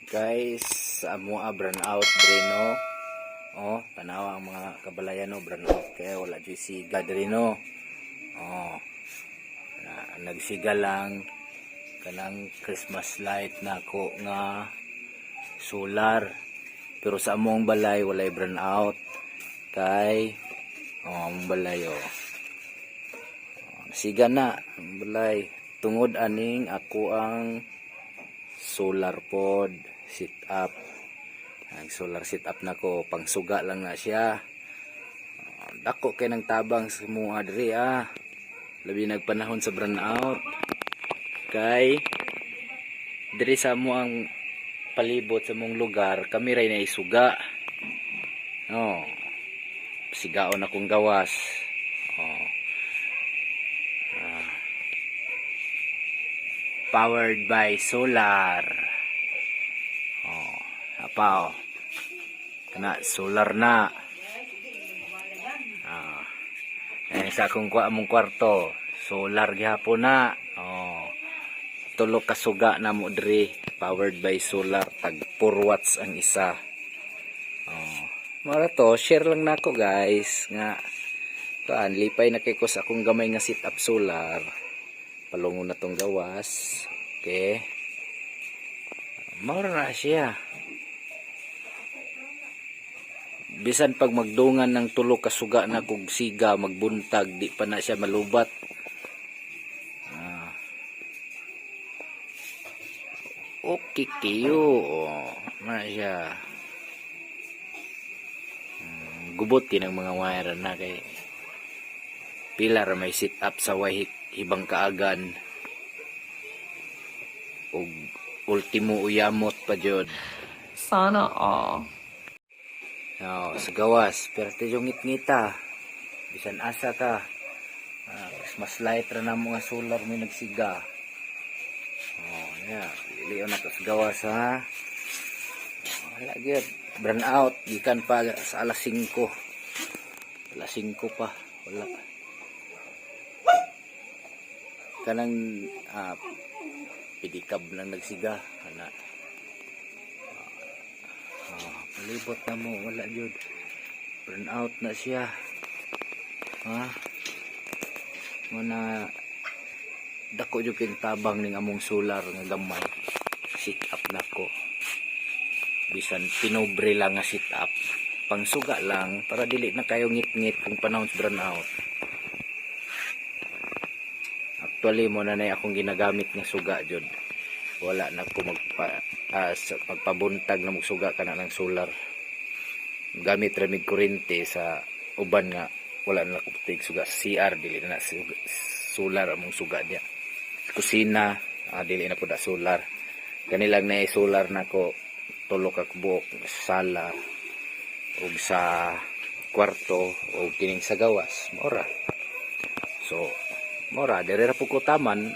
Guys, sa amoa brown out dreno. Oh, tanawa ang mga kabalayan no, brown out kaya wala jud siga dreno. Oh. Nagsiga lang kanang Christmas light na ko nga solar. Pero sa among balay walay brown out. Kay among balay siga na ang balay tungod aning ako ang solar pod sit up. Ang solar sit up na ko, pang suga lang na siya. Dako kay nang tabang sa mga diri labi nagpanahon sa brown out. Kay diri sa mo ang palibot sa mong lugar, kami ray na isuga. Oh. Sigaon akong gawas. Oh. Powered by solar. Oh, apa kana solar na. Sa akong among kwarto, solar gyapon na. Oh. Tulo ka suga na mo diri, powered by solar, tag 4 watts ang isa. Oh. Mara to, share lang nako guys nga lipay na kay ko sa akong gamay nga sit up solar. Palungo na tong gawas. Okay. Maura na siya. Bisan pag magdungan ng tulo ka suga na kog siga magbuntag, di pa na siya malubat. Okay kayo. Na siya. Gubot kinang mga wire na kay pilar may sit up sa wahik ibang kaagan ug ultimo uyamot pa jud. Sana all. Sa gawas perte yung ngit-ngita bisan asa ka mas light ra na mga solar may nagsiga. Lilion na sa gawas wala gyud burn out gikan pa sa alas 5 pa wala kanang pidikab lang nagsiga kana palibot na mo wala jud burn out na siya muna dako jud king tabang ning among solar nga gamay sit up na ko bisan pinobre lang nga sit up pang suga lang para dili na kayo ngit-ngit kung panahon sa burn out. Actually mo na akong ginagamit nga suga jud. Wala na ko magpabuntag na magsuga kana ng solar. Gamit ra mig kuryente sa uban nga wala na ko tig suga CR dili na solar among suga dia. Kusina dili na pud solar. Kanilang na solar na ko tulo ka kubuok sa sala ug sa kwarto o kining sa gawas mora. So mora dere ra pud ko taman